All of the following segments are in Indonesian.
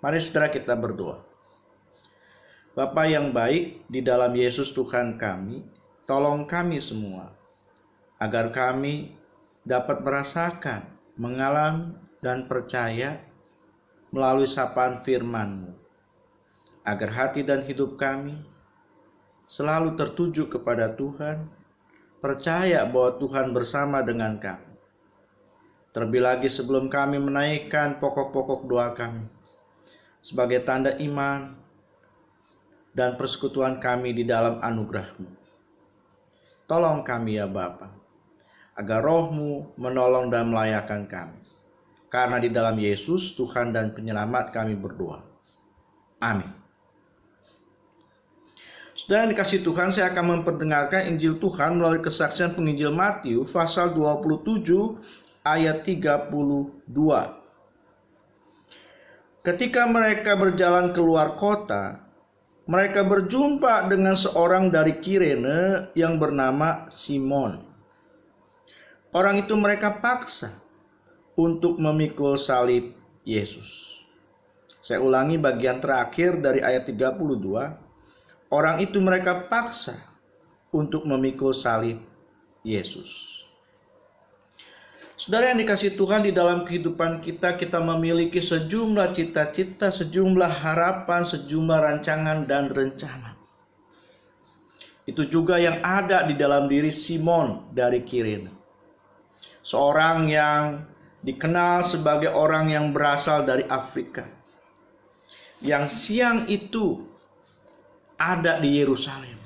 Mari saudara kita berdoa. Bapa yang baik, di dalam Yesus Tuhan kami, tolong kami semua, agar kami dapat merasakan, mengalami, dan percaya melalui sapaan firman-Mu, agar hati dan hidup kami selalu tertuju kepada Tuhan, percaya bahwa Tuhan bersama dengan kami. Terlebih lagi sebelum kami menaikkan pokok-pokok doa kami, sebagai tanda iman dan persekutuan kami di dalam anugerah-Mu. Tolong kami ya Bapa, agar Roh-Mu menolong dan melayakkan kami. Karena di dalam Yesus, Tuhan dan Penyelamat kami berdoa. Amin. Saudara yang dikasihi Tuhan, saya akan memperdengarkan Injil Tuhan melalui kesaksian penginjil Matius pasal 27 ayat 32. Ketika mereka berjalan keluar kota, mereka berjumpa dengan seorang dari Kirene yang bernama Simon. Orang itu mereka paksa untuk memikul salib Yesus. Saya ulangi bagian terakhir dari ayat 32. Orang itu mereka paksa untuk memikul salib Yesus. Saudara yang dikasihi Tuhan, di dalam kehidupan kita memiliki sejumlah cita-cita, sejumlah harapan, sejumlah rancangan dan rencana. Itu juga yang ada di dalam diri Simon dari Kirene. Seorang yang dikenal sebagai orang yang berasal dari Afrika, yang siang itu ada di Yerusalem,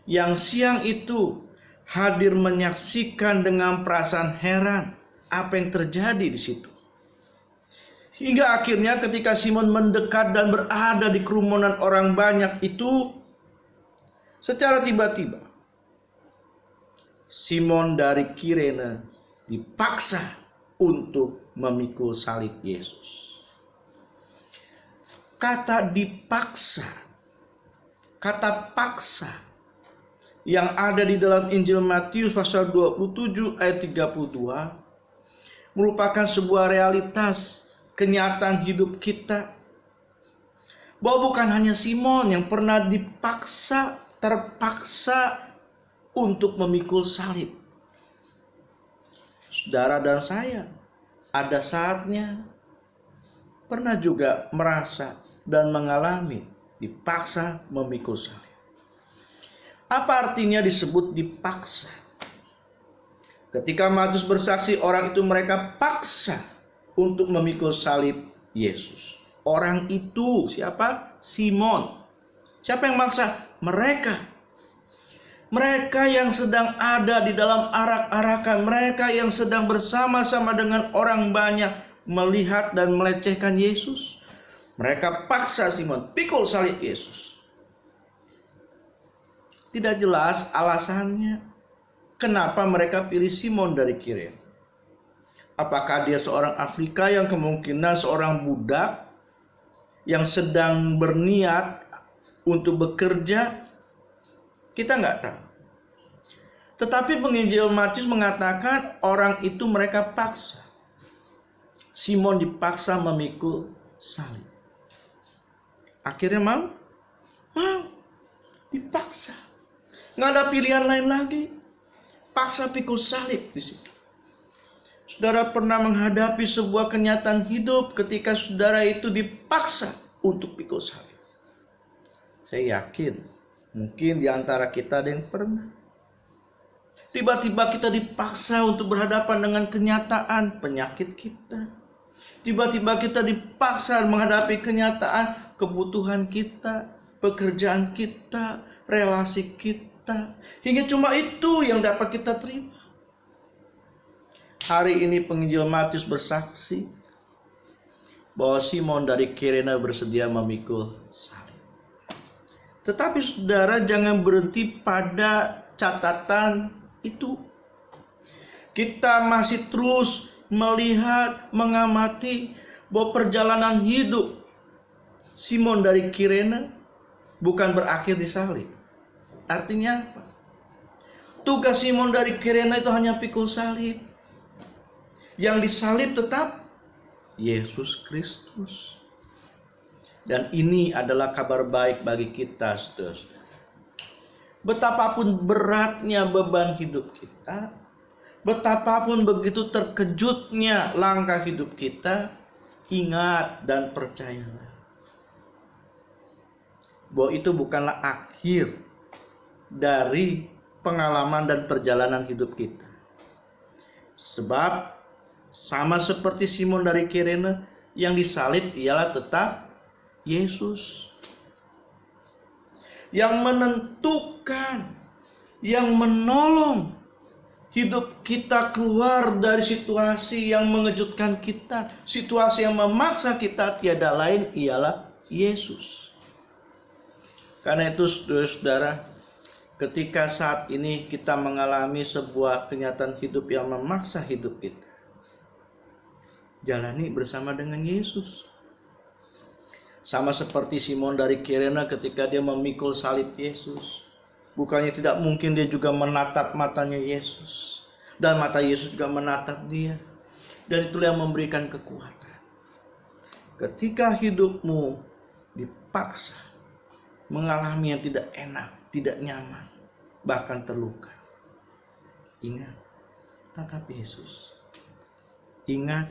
yang siang itu hadir menyaksikan dengan perasaan heran apa yang terjadi di situ. Hingga akhirnya ketika Simon mendekat dan berada di kerumunan orang banyak itu, secara tiba-tiba Simon dari Kirene dipaksa untuk memikul salib Yesus. Kata dipaksa, kata paksa yang ada di dalam Injil Matius pasal 27 ayat 32 merupakan sebuah realitas kenyataan hidup kita, bahwa bukan hanya Simon yang pernah dipaksa, terpaksa untuk memikul salib. Saudara dan saya ada saatnya pernah juga merasa dan mengalami dipaksa memikul salib. Apa artinya disebut dipaksa? Ketika Matius bersaksi, orang itu mereka paksa untuk memikul salib Yesus. Orang itu siapa? Simon. Siapa yang maksa? Mereka. Mereka yang sedang ada di dalam arak-arakan, mereka yang sedang bersama-sama dengan orang banyak melihat dan melecehkan Yesus. Mereka paksa Simon pikul salib Yesus. Tidak jelas alasannya kenapa mereka pilih Simon dari Kirene. Apakah dia seorang Afrika yang kemungkinan seorang budak yang sedang berniat untuk bekerja? Kita nggak tahu. Tetapi penginjil Matius mengatakan orang itu mereka paksa. Simon dipaksa memikul salib. Akhirnya mau? Mau. Dipaksa. Nggak ada pilihan lain lagi. Paksa pikul salib di situ. Saudara pernah menghadapi sebuah kenyataan hidup ketika saudara itu dipaksa untuk pikul salib? Saya yakin mungkin di antara kita ada yang pernah. Tiba-tiba kita dipaksa untuk berhadapan dengan kenyataan penyakit kita. Tiba-tiba kita dipaksa menghadapi kenyataan kebutuhan kita, pekerjaan kita, relasi kita. Hingga cuma itu yang dapat kita terima. Hari ini penginjil Matius bersaksi bahwa Simon dari Kirene bersedia memikul salib. Tetapi saudara, jangan berhenti pada catatan itu. Kita masih terus melihat, mengamati bahwa perjalanan hidup Simon dari Kirene bukan berakhir di salib. Artinya apa? Tugas Simon dari Kirene itu hanya pikul salib. Yang disalib tetap Yesus Kristus. Dan ini adalah kabar baik bagi kita, saudara. Betapapun beratnya beban hidup kita, betapapun begitu terkejutnya langkah hidup kita, ingat dan percayalah bahwa itu bukanlah akhir dari pengalaman dan perjalanan hidup kita. Sebab sama seperti Simon dari Kirene, yang disalib ialah tetap Yesus. Yang menentukan, yang menolong hidup kita keluar dari situasi yang mengejutkan kita, situasi yang memaksa kita, tiada lain ialah Yesus. Karena itu saudara, ketika saat ini kita mengalami sebuah kenyataan hidup yang memaksa hidup kita, jalani bersama dengan Yesus. Sama seperti Simon dari Kirene ketika dia memikul salib Yesus. Bukannya tidak mungkin dia juga menatap matanya Yesus. Dan mata Yesus juga menatap dia. Dan itulah yang memberikan kekuatan. Ketika hidupmu dipaksa mengalami yang tidak enak, tidak nyaman, bahkan terluka, ingat, tatap Yesus. Ingat,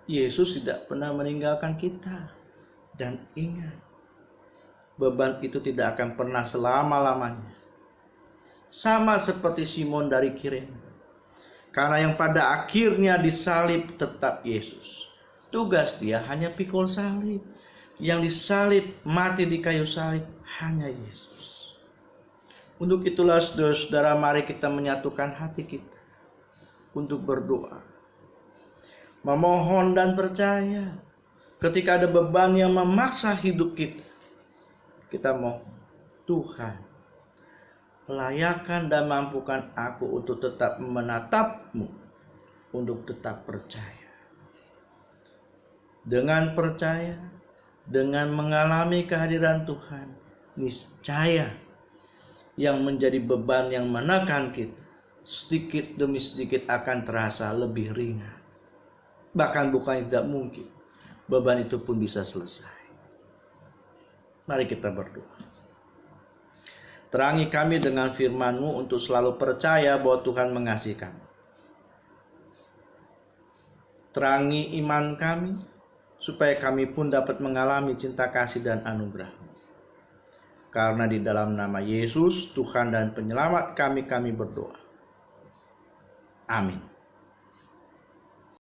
Yesus tidak pernah meninggalkan kita. Dan ingat, beban itu tidak akan pernah selama-lamanya. Sama seperti Simon dari Kirene. Karena yang pada akhirnya disalib tetap Yesus. Tugas dia hanya pikul salib. Yang disalib, mati di kayu salib, hanya Yesus. Untuk itulah saudara-saudara, mari kita menyatukan hati kita untuk berdoa, memohon dan percaya. Ketika ada beban yang memaksa hidup kita, kita mohon, Tuhan, layakan dan mampukan aku untuk tetap menatap-Mu, untuk tetap percaya. Dengan percaya, dengan mengalami kehadiran Tuhan, niscaya yang menjadi beban yang menekan kita, sedikit demi sedikit akan terasa lebih ringan. Bahkan bukan tidak mungkin, beban itu pun bisa selesai. Mari kita berdoa. Terangi kami dengan firman-Mu untuk selalu percaya bahwa Tuhan mengasihi kami. Terangi iman kami, supaya kami pun dapat mengalami cinta kasih dan anugerah-Mu. Karena di dalam nama Yesus, Tuhan dan Penyelamat kami berdoa. Amin.